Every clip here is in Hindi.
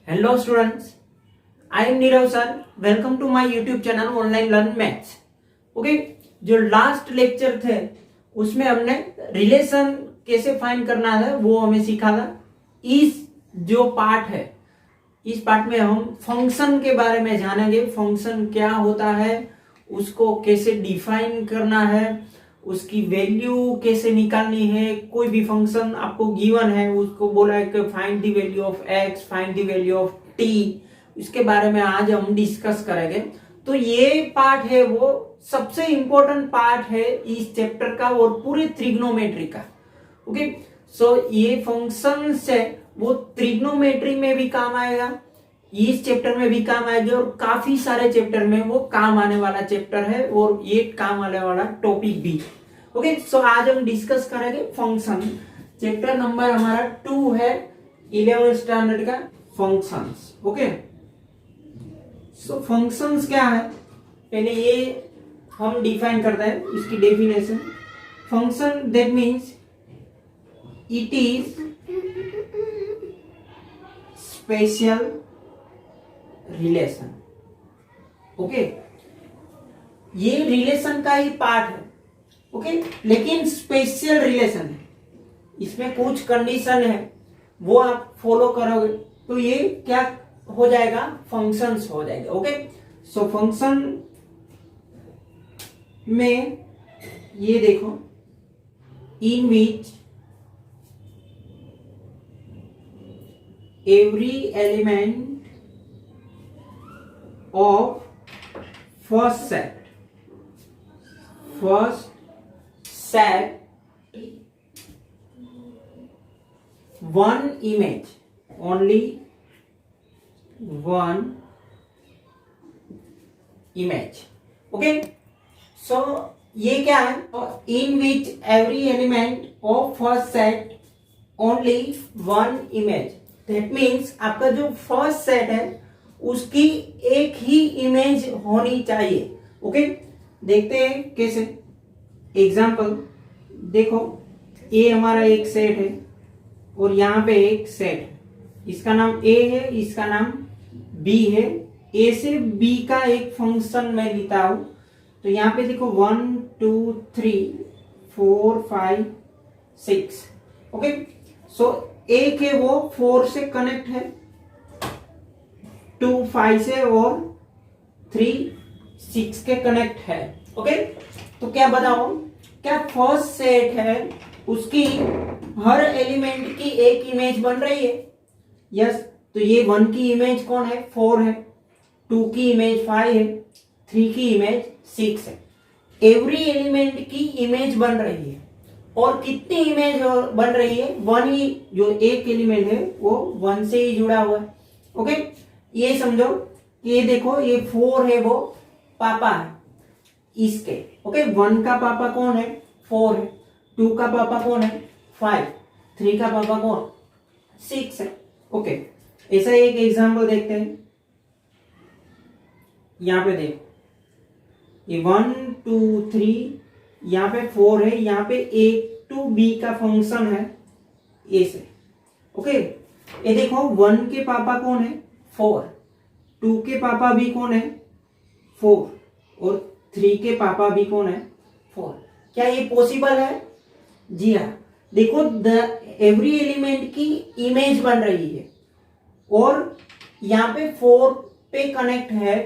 Hello students, I am Nirav sir. Welcome to my YouTube channel Online Learn Maths. Okay, जो लास्ट लेक्चर थे उसमें हमने रिलेशन कैसे फाइंड करना है वो हमें सीखा था। इस जो पार्ट है, इस पार्ट में हम फंक्शन के बारे में जानेंगे। फंक्शन क्या होता है, उसको कैसे डिफाइन करना है, उसकी वैल्यू कैसे निकालनी है। कोई भी फंक्शन आपको गिवन है, उसको बोला है कि find the value of x, find the value of T, इसके बारे में आज हम डिस्कस करेंगे। तो ये पार्ट है वो सबसे इंपॉर्टेंट पार्ट है इस चैप्टर का और पूरे ट्रिग्नोमेट्री का। ओके, सो ये फंक्शन है वो ट्रिग्नोमेट्री में भी काम आएगा, इस चैप्टर में भी काम आएगा और काफी सारे चैप्टर में वो काम आने वाला चैप्टर है और ये काम आने वाला टॉपिक भी। ओके, सो आज हम डिस्कस करेंगे फंक्शन। चैप्टर नंबर हमारा 2 है 11th स्टैंडर्ड का फंक्शंस। ओके, सो फंक्शंस क्या है, पहले ये हम डिफाइन करते हैं इसकी definition. Function that means it is special relation. Okay, ये रिलेशन का ही पार्ट है। ओके, लेकिन स्पेशल रिलेशन है, इसमें कुछ कंडीशन है वो आप फॉलो करोगे तो ये क्या हो जाएगा, फंक्शंस हो जाएगा। ओके, सो फंक्शन में ये देखो, in which every element of first set one image, only one image. Okay, so ये क्या है, in which every element of first set only one image. That means आपका जो फर्स्ट सेट है उसकी एक ही इमेज होनी चाहिए। ओके, देखते हैं कैसे। एग्जाम्पल देखो, ये हमारा एक सेट है और यहाँ पे एक सेट है, इसका नाम ए है, इसका नाम बी है। ए से बी का एक फंक्शन मैं लेता हूं, तो यहाँ पे देखो 1 2 3 4 5 6। ओके, सो एक है वो 4 से कनेक्ट है, 2 5 से और 3 6 के कनेक्ट है। ओके, तो क्या बताओ, क्या फर्स्ट सेट है उसकी हर एलिमेंट की एक इमेज बन रही है? यस, तो ये 1 की इमेज कौन है, 4 है, 2 की इमेज 5 है, 3 की इमेज 6 है। एवरी एलिमेंट की इमेज बन रही है और कितनी इमेज बन रही है, 1 ही, जो एक एलिमेंट है वो 1 से ही जुड़ा हुआ है। ओके, ये समझो कि ये देखो, ये 4 है वो पापा है इसके। ओके, 1 का पापा कौन है, 4 है, 2 का पापा कौन है, 5, 3 का पापा कौन, 6 है। ओके, ऐसा एक एग्जांपल देखते हैं। यहां पे देखो, ये 1 2 3, यहां पे 4 है, यहां पे a to b का फंक्शन है ए से। ओके, ये देखो 1 के पापा कौन है, 4, 2 के पापा भी कौन है, 4, और 3 के पापा भी कौन है, 4। क्या ये पॉसिबल है? जी हाँ, देखो एवरी एलिमेंट की इमेज बन रही है और यहाँ पे 4 पे कनेक्ट है,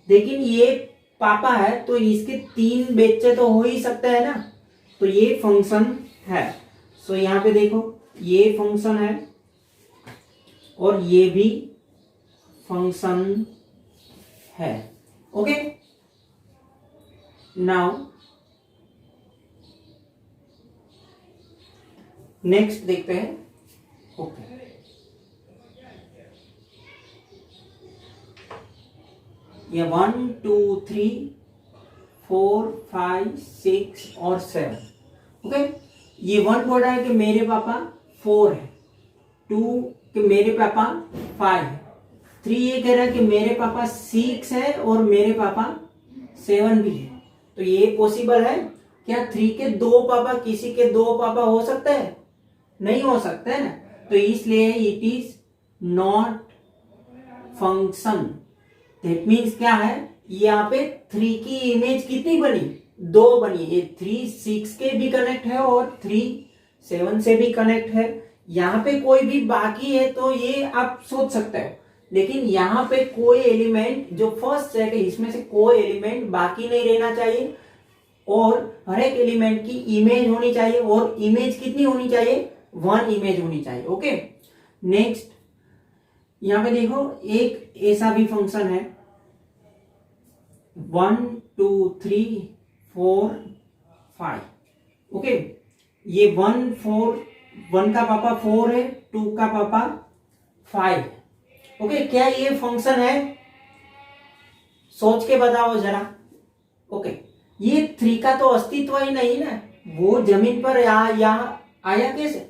लेकिन ये पापा है तो इसके 3 बच्चे तो हो ही सकते हैं ना, तो ये फंक्शन है। सो यहाँ पे देखो, ये फंक्शन है और ये भी फंक्शन है। ओके, नाउ नेक्स्ट देखते हैं। ओके, ये 1 2 3 4 5 6 और 7। ओके, ये 1 बोल रहा है कि मेरे पापा 4 है, 2 कि मेरे पापा 5 है, 3 ये कह रहा है कि मेरे पापा 6 है और मेरे पापा 7 भी है। तो ये पॉसिबल है क्या, 3 के 2 पापा किसी के 2 पापा हो सकते हैं? नहीं हो सकते है ना, तो इसलिए it is not function. That means क्या है, यहाँ पे 3 की इमेज कितनी बनी, 2 बनी। ये 3 6 के भी कनेक्ट है और 3 7 से भी कनेक्ट है। यहाँ पे कोई भी बाकी है तो ये आप सोच सकते हो, लेकिन यहाँ पे कोई एलिमेंट जो फर्स्ट सेट है इसमें से कोई एलिमेंट बाकी नहीं रहना चाहिए और हर एक एलिमेंट की इमेज होनी चाहिए। और इमेज कितनी होनी चाहिए, 1 इमेज होनी चाहिए। ओके, नेक्स्ट यहाँ पे देखो एक ऐसा भी फंक्शन है 1 2 3 4 5। ओके, ये 1 का पापा 4 है, 2 का पापा 5। ओके, क्या ये फंक्शन है, सोच के बताओ जरा। ओके, ये 3 का तो अस्तित्व ही नहीं ना, वो जमीन पर यहाँ आया कैसे,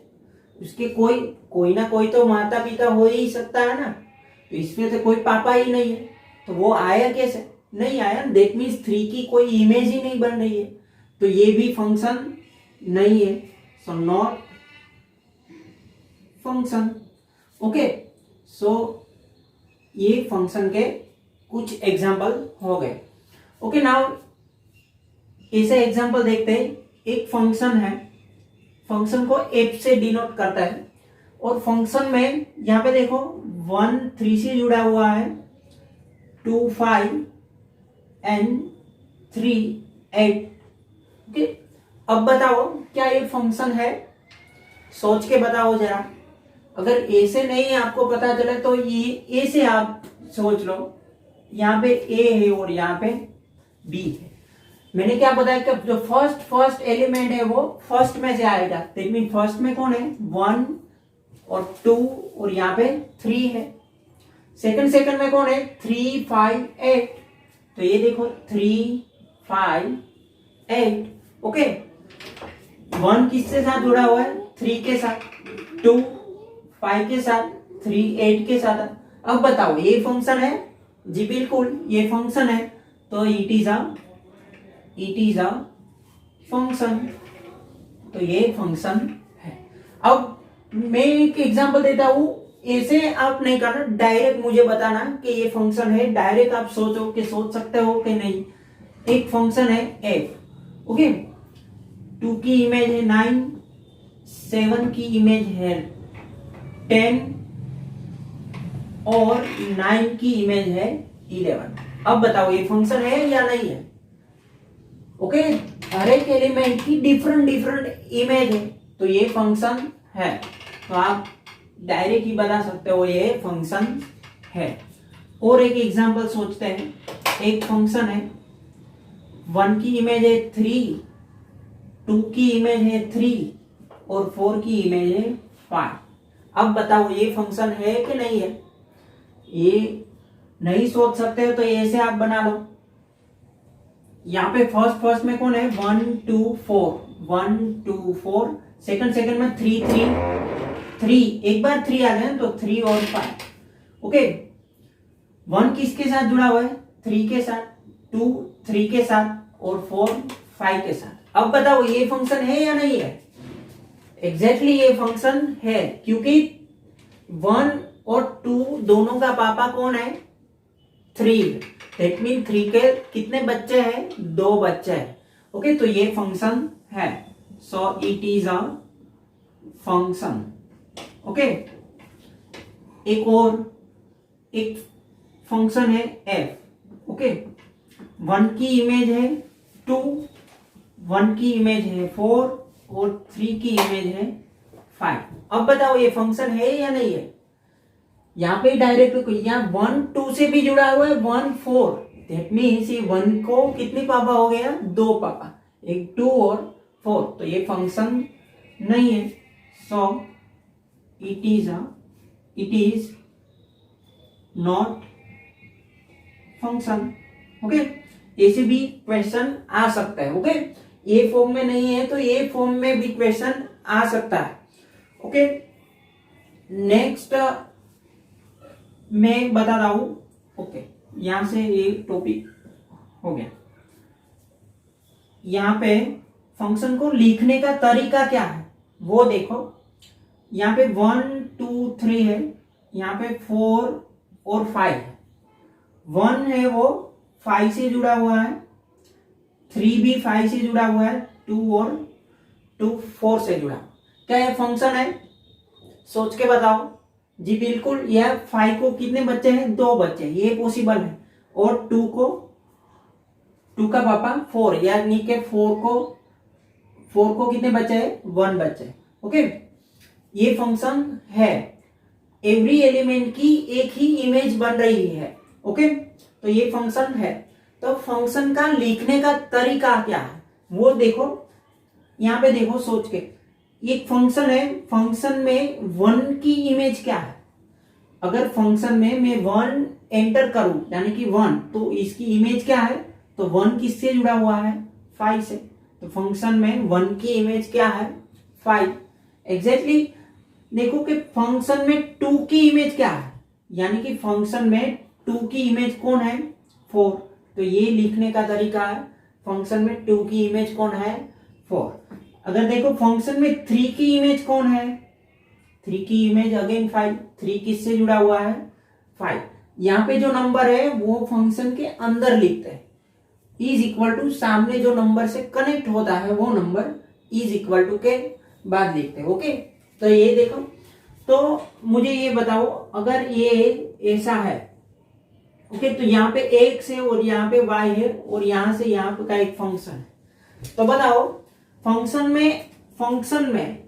उसके कोई ना कोई तो माता पिता हो ही सकता है ना, तो इसमें तो कोई पापा ही नहीं है, तो वो आया कैसे, नहीं आया। दैट मीन्स 3 की कोई इमेज ही नहीं बन रही है, तो ये भी फंक्शन नहीं है। So not function. Okay, so ये फंक्शन के कुछ एग्जाम्पल हो गए। ओके, नाउ ऐसे एग्जाम्पल देखते हैं। एक फंक्शन है, फंक्शन को एफ से डिनोट करता है और फंक्शन में यहाँ पे देखो 1 3 से जुड़ा हुआ है, 2 5 एंड 3 8। ओके, अब बताओ क्या ये फंक्शन है, सोच के बताओ जरा। अगर ए से नहीं आपको पता चले तो ये ए से आप सोच लो, यहाँ पे ए है और यहाँ पे बी है। मैंने क्या बताया कि जो फर्स्ट एलिमेंट है वो फर्स्ट में से आएगा। दैट मीन फर्स्ट में कौन है, 1 और 2 और यहाँ पे 3 है। सेकंड में कौन है, 3 5 8। तो ये देखो 3 5 8। ओके, 1 किसके साथ जुड़ा हुआ है, 3 के साथ, 2 5 के साथ, 3 8 के साथ। अब बताओ ये फंक्शन है, जी बिल्कुल ये फंक्शन है, तो इट इज अ फंक्शन। तो ये फंक्शन है। अब मैं एक एग्जांपल देता हूं, ऐसे आप नहीं करना, डायरेक्ट मुझे बताना कि ये फंक्शन है। डायरेक्ट आप सोच सकते हो कि नहीं। एक फंक्शन है f। ओके, 2 की इमेज है 9, 7 की इमेज है 10 और 9 की इमेज है 11। अब बताओ ये फंक्शन है या नहीं है। ओके, हर एक एलिमेंट की डिफरेंट इमेज है, तो ये फंक्शन है। तो आप डायरेक्ट ही बता सकते हो ये फंक्शन है। और एक एग्जांपल सोचते हैं। एक फंक्शन है 1 की इमेज है 3, 2 की इमेज है 3 और 4 की इमेज है 5। अब बताओ ये फंक्शन है कि नहीं है। ये नहीं सोच सकते हो तो ऐसे आप बना लो। यहाँ पे फर्स्ट में कौन है, 1 2 4, 1 2 4। सेकंड में 3 एक बार 3 आ जाए तो 3 और 5। ओके, 1 किसके साथ जुड़ा हुआ है, 3 के साथ, 2 3 के साथ और 4 5 के साथ। अब बताओ ये फंक्शन है या नहीं है। एग्जैक्टली ये फंक्शन है, क्योंकि 1 और 2 दोनों का पापा कौन है, 3। दैट मीन 3 के कितने बच्चे हैं, 2 बच्चे हैं। ओके, तो ये फंक्शन है। So it is a function. Okay, एक फंक्शन है f। ओके, 1 की इमेज है 2, 1 की इमेज है 4 और 3 की इमेज है 5। अब बताओ ये फंक्शन है या नहीं है। यहाँ पे डायरेक्ट यहाँ 1 2 से भी जुड़ा हुआ है 1 4। दैट मीन्स ये 1 को कितने पापा हो गया, 2 पापा, एक 2 और 4। तो ये फंक्शन नहीं है। So it is not function. Okay, ऐसे भी क्वेश्चन आ सकता है। ओके, ये फॉर्म में नहीं है तो ये फॉर्म में भी क्वेश्चन आ सकता है। ओके, नेक्स्ट मैं बता रहा हूं। ओके, यहां से ये टॉपिक हो गया। यहां पे फंक्शन को लिखने का तरीका क्या है वो देखो। यहाँ पे 1 2 3 है, यहाँ पे 4 और 5 है। 1 है वो 5 से जुड़ा हुआ है, 3 भी 5 से जुड़ा हुआ है, 2 और 2 4 से जुड़ा। क्या ये फंक्शन है? सोच के बताओ जी। बिल्कुल, यह 5 को कितने बच्चे हैं? 2 बच्चे, ये पॉसिबल है। और 2 का पापा 4, यानी कि 4 को कितने बच्चे हैं? 1 बच्चे। ओके, ये फंक्शन है। एवरी एलिमेंट की एक ही इमेज बन रही है। ओके, तो ये फंक्शन है। तो फंक्शन का लिखने का तरीका क्या है वो देखो, यहां पे देखो सोच के। एक फंक्शन है, फंक्शन में 1 की इमेज क्या है? अगर फंक्शन में मैं 1 एंटर करूं यानी कि 1, तो इसकी इमेज क्या है? तो 1 किससे जुड़ा हुआ है? 5 से। तो फंक्शन में 1 की इमेज क्या है? 5। एग्जैक्टली देखो कि फंक्शन में 2 की इमेज क्या है, यानी कि फंक्शन में 2 की इमेज कौन है? 4। तो ये लिखने का तरीका है, फंक्शन में 2 की इमेज कौन है? 4। अगर देखो फंक्शन में 3 की इमेज कौन है? 3 की इमेज अगेन 5। 3 किससे जुड़ा हुआ है? 5। यहाँ पे जो नंबर है वो फंक्शन के अंदर लिखते हैं, इज इक्वल टू सामने जो नंबर से कनेक्ट होता है वो नंबर इज इक्वल टू के बाद लिखते हैं। ओके, तो ये देखो, तो मुझे ये बताओ, अगर ये ऐसा है, ओके, तो यहाँ पे x है और यहाँ पे y है और यहां से यहाँ पे का एक फंक्शन है, तो बताओ फंक्शन में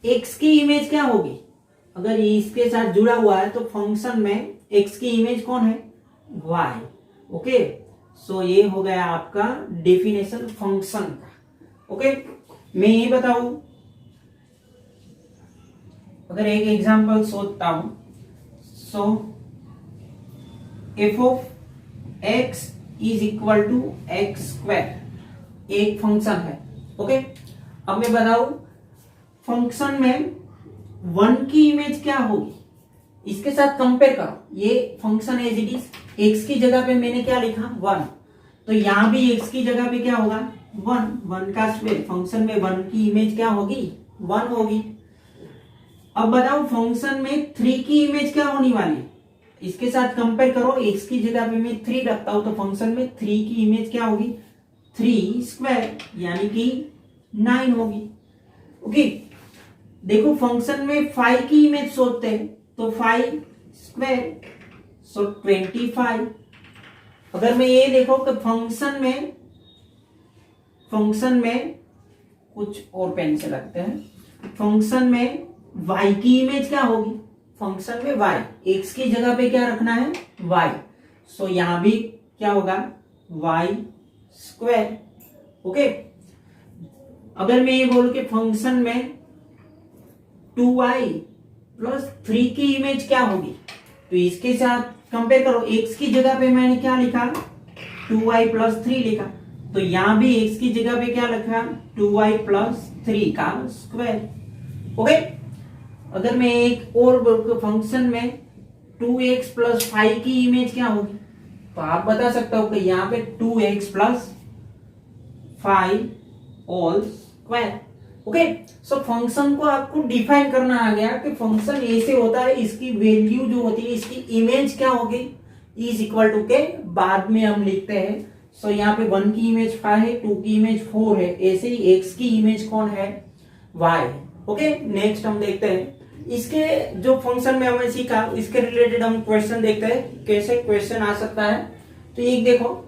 x की इमेज क्या होगी? अगर ये इसके साथ जुड़ा हुआ है तो फंक्शन में x की इमेज कौन है? y। ओके, सो ये हो गया आपका डेफिनेशन फंक्शन का। ओके, मैं ये बताऊं, अगर एक एग्जांपल सोचता हूं, so f of x is equal to x square एक फंक्शन है। ओके, अब मैं बताऊं फंक्शन में 1 की इमेज क्या होगी, इसके साथ कंपेयर करो। ये function as it is, x की जगह पे मैंने क्या लिखा? 1। तो यहां भी x की जगह पे क्या होगा? 1 का स्क्वायर। फंक्शन में 1 की इमेज क्या होगी? 1 होगी। अब बताओ फंक्शन में 3 की इमेज क्या होने वाली है, इसके साथ कंपेयर करो। x की जगह पे मैं 3 रखता हूं तो फंक्शन में 3 की इमेज क्या होगी? 3 स्क्वायर, यानी कि 9 होगी। ओके, देखो फंक्शन में 5 की इमेज सोचते हैं तो 5 स्क्वायर, सो 25। अगर मैं ये देखो कि फंक्शन में कुछ और पेन से लगते हैं, फंक्शन में y की इमेज क्या होगी? फंक्शन में y, x की जगह पे क्या रखना है? y। सो यहां भी क्या होगा? y square. ओके, अगर मैं ये बोलूं कि फंक्शन में 2y प्लस 3 की इमेज क्या होगी, तो इसके साथ कंपेयर करो। x की जगह पे मैंने क्या लिखा? 2y प्लस 3 लिखा, तो यहां भी x की जगह पे क्या लिखा? 2y प्लस 3 का स्क्वायर। ओके, अगर मैं एक और फंक्शन में 2x प्लस 5 की इमेज क्या होगी, तो आप बता सकते हो कि यहाँ पे 2x plus 5 whole square. Okay, so function को आपको डिफाइन करना आ गया कि फंक्शन ऐसे होता है, इसकी वैल्यू जो होती है, इसकी इमेज क्या होगी? इज इक्वल टू के बाद में हम लिखते हैं। सो यहाँ पे 1 की इमेज 5 है, 2 की इमेज 4 है, ऐसे ही x की इमेज कौन है? y है। ओके, नेक्स्ट हम देखते हैं इसके जो फंक्शन में हमने सीखा इसके रिलेटेड हम क्वेश्चन देखते हैं कैसे क्वेश्चन आ सकता है। तो एक देखो,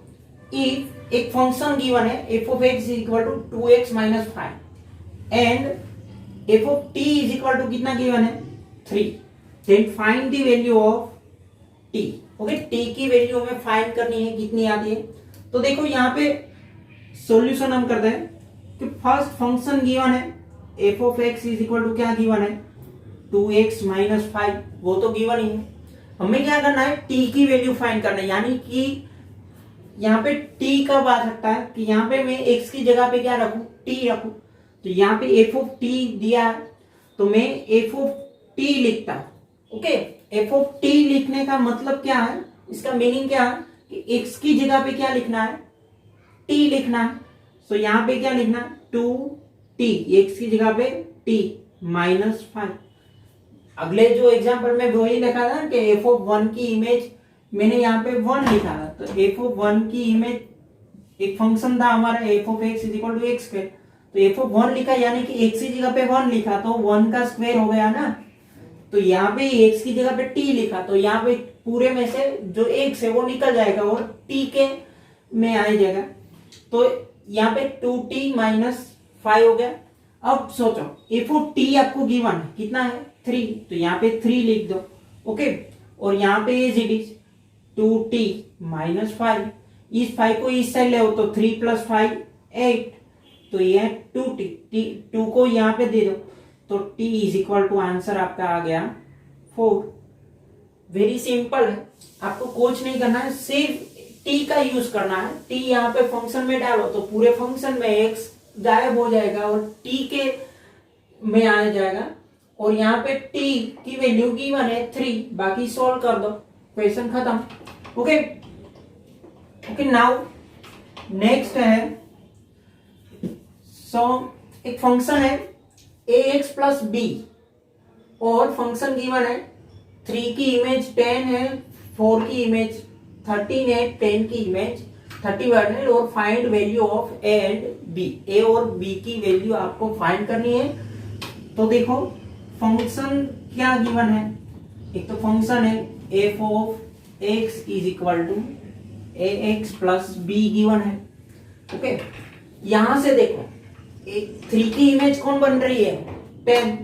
इफ एक फंक्शन गिवन है f of x is equal to 2x minus 5 and f of t is equal to कितना गिवन है? 3, then find the value of t। Okay, t की वैल्यू हमें फाइंड करनी है, कितनी आती है? तो देखो यहाँ पे सॉल्यूशन हम करते हैं कि फर्स्ट फंक्शन गिवन है f of x is equal to क्या गिवन है? 2x माइनस 5, वो तो गिवन ही है। हमें क्या करना है? t की वैल्यू फाइंड करना है, यानी कि यहाँ पे t कब आ सकता है कि यहाँ पे मैं x की जगह पे क्या रखूं? t रखूं। तो यहाँ पे f ऑफ t दिया है तो मैं f ऑफ t लिखता हूं। ओके, f ऑफ t लिखने का मतलब क्या है, इसका मीनिंग क्या है कि x की जगह पे क्या लिखना है? t लिखना है। सो यहाँ पे क्या लिखना? 2t, x की जगह पे t माइनस 5। अगले जो एग्जांपल में वही लिखा था कि एफ ऑफ 1 की इमेज मैंने यहाँ पे 1 लिखा था, तो एफ ऑफ 1 की इमेज एक फंक्शन था हमारा f of x is equal to x square, तो एफ ऑफ 1 लिखा यानी कि एक्स की जगह पे 1 लिखा तो 1 का स्क्वायर हो गया ना, तो यहाँ पे एक्स की जगह पे टी लिखा तो यहाँ पे पूरे में से जो एक्स है वो निकल जाएगा और टी के में आ जाएगा, तो यहाँ पे 2t माइनस 5 हो गया। अब सोचो एफ ऑफ टी आपको गिवन है कितना है 3, तो यहाँ पे 3 लिख दो, ओके, और यहाँ पे as it is 2t minus 5, इस 5 को इस साइड ले हो तो 3 प्लस 5 8, तो ये 2 को यहाँ पे दे दो तो t is equal to answer आपका आ गया 4। वेरी सिंपल है, आपको कुछ नहीं करना है, सिर्फ t का यूज करना है। t यहाँ पे फंक्शन में डालो तो पूरे फंक्शन में x गायब हो जाएगा और t के में आ जाएगा, और यहाँ पे t की वैल्यू गिवन है 3, बाकी सॉल्व कर दो, क्वेश्चन खत्म। ओके ओके, नाउ नेक्स्ट है, सो एक फंक्शन है ax प्लस बी और फंक्शन गिवन है 3 की इमेज 10 है, 4 की इमेज 13 है, 10 की इमेज 31 है, और find value of a and b, a और बी की वैल्यू आपको फाइंड करनी है। तो देखो फंक्शन क्या गिवन है, एक तो फंक्शन है f of x is equal to a x plus b given है, ओके। यहां से देखो 3 की इमेज कौन बन रही है 10,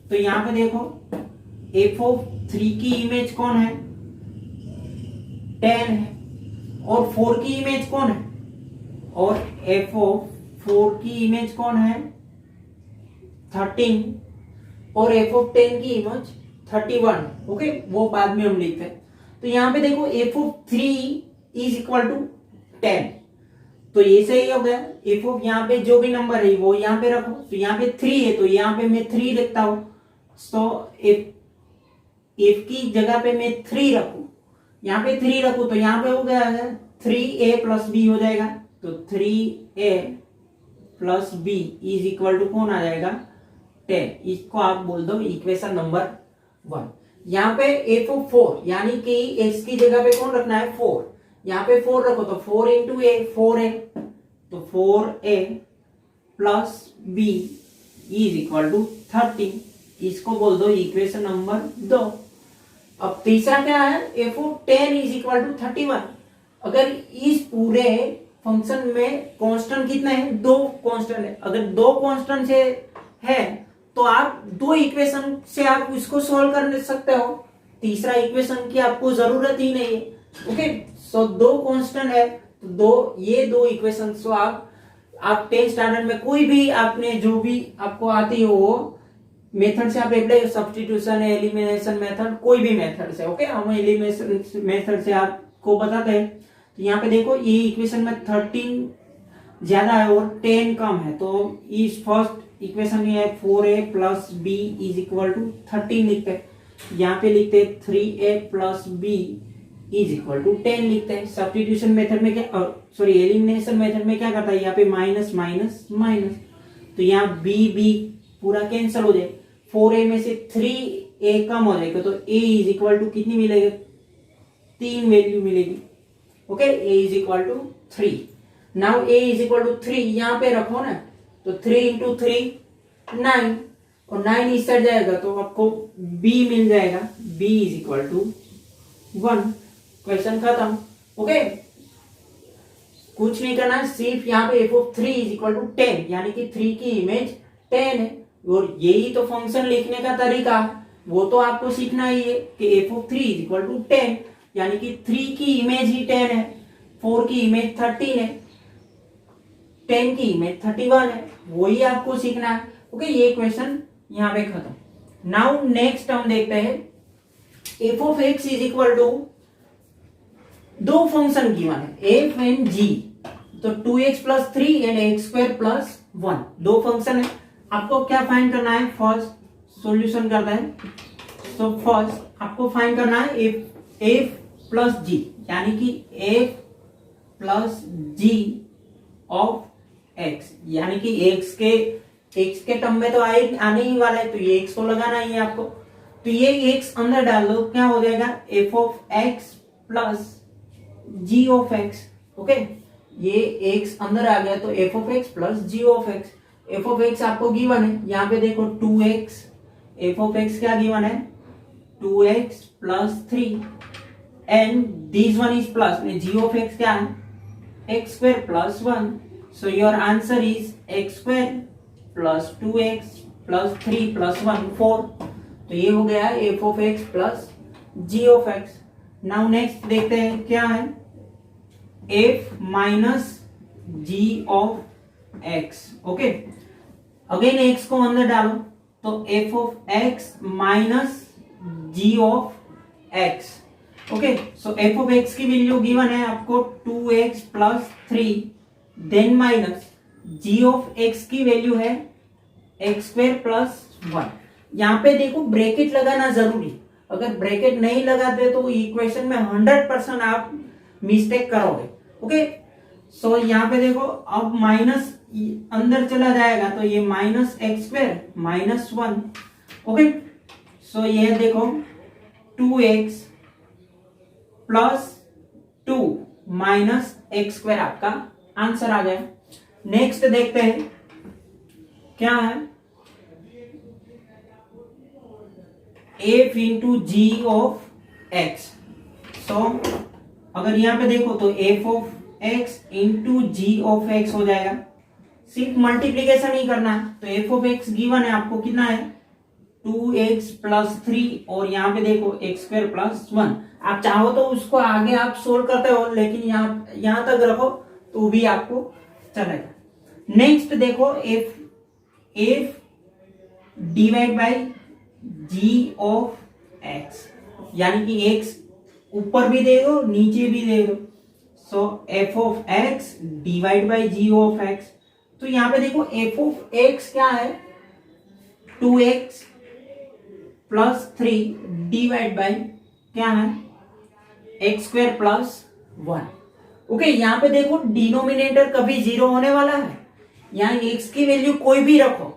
तो यहां पे देखो एफ ऑफ 3 की इमेज कौन है 10 है, और 4 की इमेज कौन है, और एफ ऑफ 4 की इमेज कौन है 13, और एफ ऑफ 10 की इमेज 31, ओके, वो बाद में हम लिखते हैं। तो यहाँ पे देखो f of 3 is equal to 10, तो ये सही हो गया, एफ ऑफ यहाँ पे जो भी नंबर है वो यहाँ पे रखो, तो यहाँ पे 3 है तो यहाँ पे मैं 3 लिखता हूं, तो एफ की जगह पे मैं 3 रखू, यहाँ पे 3 रखू तो यहाँ पे हो गया है 3a प्लस बी हो जाएगा, तो 3a plus b is equal to कौन आ जाएगा 10, इसको आप बोल दो इक्वेशन नंबर 1। यहाँ पे एफ ऑफ 4 यानी कि x की जगह पे कौन रखना है 4, यहाँ पे 4 रखो तो 4 इंटू ए 4a, तो 4a plus b is equal to 13, इसको बोल दो इक्वेशन नंबर 2। अब तीसरा क्या है f of 10 is equal to 31, अगर इस पूरे फंक्शन में कांस्टेंट कितना है 2 कांस्टेंट है, अगर 2 कांस्टेंट से है तो आप 2 इक्वेशन से आप इसको सॉल्व कर सकते हो, तीसरा इक्वेशन की आपको जरूरत ही नहीं है, ओके। सो 2 कांस्टेंट है तो ये 2 इक्वेशन तो आप 10 स्टैंडर्ड में कोई भी आपने जो भी आपको आती हो वो मेथड से आप अप्लाई, सब्स्टिट्यूशन है, एलिमिनेशन मेथड, कोई भी मेथड से, ओके, हम एलिमिनेशन मेथड से आपको बताते हैं। तो यहाँ पे देखो ये इक्वेशन में 13 ज्यादा है और 10 कम है, तो इस फर्स्ट इक्वेशन में है 4a plus b is equal to 13 लिखते हैं, यहाँ पे लिखते हैं 3a plus b is equal to 10 लिखते हैं। सब्स्टिट्यूशन मेथड में क्या, सॉरी एलिमिनेशन मेथड में क्या करता है, यहाँ पे माइनस माइनस माइनस, तो यहाँ बी पूरा कैंसिल हो जाए, 4a में से 3a कम हो जाएगा तो a इज इक्वल टू कितनी मिलेगी 3 वैल्यू मिलेगी, okay, a is equal to 3। Now a is equal to 3 यहाँ पे रखो ना, तो 3 इंटू 3 9, और 9 इस साइड जाएगा तो आपको b मिल जाएगा, b is equal to 1, question खत्म, ओके। कुछ नहीं करना है, सिर्फ यहाँ पे f of 3 is equal to 10 यानी कि 3 की इमेज 10 है, और यही तो फंक्शन लिखने का तरीका है, वो तो आपको सीखना ही है कि f of 3 is equal to 10 यानी कि 3 की इमेज ही 10 है, 4 की इमेज 13 है, 10 की इमेज 31 है, वही आपको सीखना है, ओके। ये क्वेश्चन यहाँ पे खत्म। नाउ नेक्स्ट हम देखते हैं f of x is equal to, 2 function given है एफ एंड जी, तो 2x plus 3 and x square plus 1, 2 function है, आपको क्या फाइंड करना है, फर्स्ट सॉल्यूशन करना है, तो फर्स्ट आपको फाइंड करना है एफ प्लस जी यानी कि f plus g of x, यानी कि एक्स के टर्म में तो आने ही वाला है, तो ये एक्स को लगाना ही है आपको, तो ये x अंदर डाल दो, क्या हो जाएगा f of x plus g of x। Okay, ये x अंदर आ गया तो f of x plus g of x। f of x आपको गिवन है, यहाँ पे देखो 2x, f ऑफ x क्या गिवन है 2x plus 3 and this one is plus, g of x क्या है x square plus 1। So your answer is x square plus 2x plus 3 plus 1 4। तो ये हो गया f of x plus g of x। Now next देखते हैं क्या है f minus g of x। Okay, again x को अंदर डालो तो f of x minus g of x। Okay, so f of x की वैल्यू गिवन है आपको 2x plus 3 then minus g of x की वैल्यू है x स्क्वायर प्लस 1। यहाँ पे देखो ब्रैकेट लगाना जरूरी, अगर ब्रैकेट नहीं लगाते तो इक्वेशन में 100% आप मिस्टेक करोगे। ओके, सो यहाँ पे देखो अब माइनस अंदर चला जाएगा तो ये minus x square minus 1। Okay, so ये देखो 2x plus 2 minus x square आपका आंसर आ गया। नेक्स्ट देखते हैं क्या है f into g of x. So अगर यहां पे देखो तो f of x into g of x हो जाएगा, सिर्फ मल्टीप्लीकेशन ही करना है। तो f ऑफ x गिवन है आपको कितना है 2x प्लस 3 और यहाँ पे देखो x स्क्वायर प्लस 1। आप चाहो तो उसको आगे आप सोल्व करते हो, लेकिन यहाँ तक रखो तो भी आपको चलेगा। नेक्स्ट देखो f divide by g of x, यानी कि x ऊपर भी दे दो नीचे भी दे दो। सो f of x divide by g of x। तो यहाँ पे देखो f ऑफ x क्या है 2x प्लस 3 डिवाइड बाय क्या है एक्स स्क्वायर प्लस 1। ओके, यहाँ पे देखो डिनोमिनेटर कभी जीरो होने वाला है, यहाँ x की वैल्यू कोई भी रखो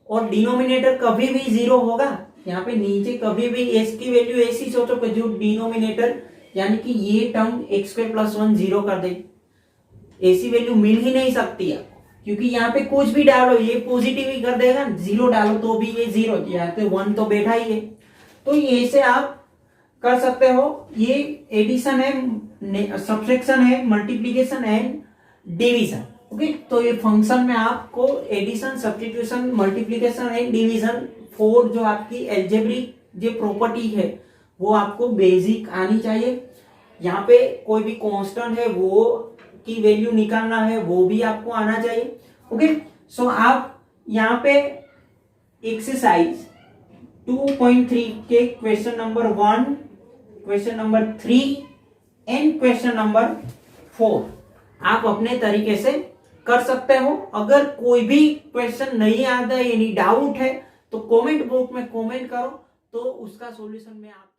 और डिनोमिनेटर कभी भी जीरो होगा। यहाँ पे नीचे कभी भी s की वैल्यू ऐसी सोचो कि जो डिनोमिनेटर यानी कि ये term x square plus 1 zero कर दे, ऐसी वैल्यू मिल ही नहीं सकती है, क्योंकि यहाँ पे कुछ भी डालो ये पॉजिटिव ही कर देगा, जीरो डालो तो भी ये जीरो, यहाँ पे 1 तो बैठा ही है। तो ये से आप कर सकते हो, ये एडिशन है, सब्ट्रैक्शन है, मल्टीप्लिकेशन एंड डिवीजन। ओके, तो ये फंक्शन में आपको addition, substitution, multiplication and division 4 जो आपकी अलजेब्रिक जो प्रॉपर्टी है वो आपको बेसिक आनी चाहिए। यहाँ पे कोई भी कांस्टेंट है वो की वैल्यू निकालना है वो भी आपको आना चाहिए। ओके, सो आप यहाँ पे एक्सरसाइज 2.3 के question number 1, question number 3 and question number 4 आप अपने तरीके से कर सकते हो। अगर कोई भी क्वेश्चन नहीं आता है, यानी डाउट है, तो कमेंट बॉक्स में कमेंट करो, तो उसका सॉल्यूशन में आप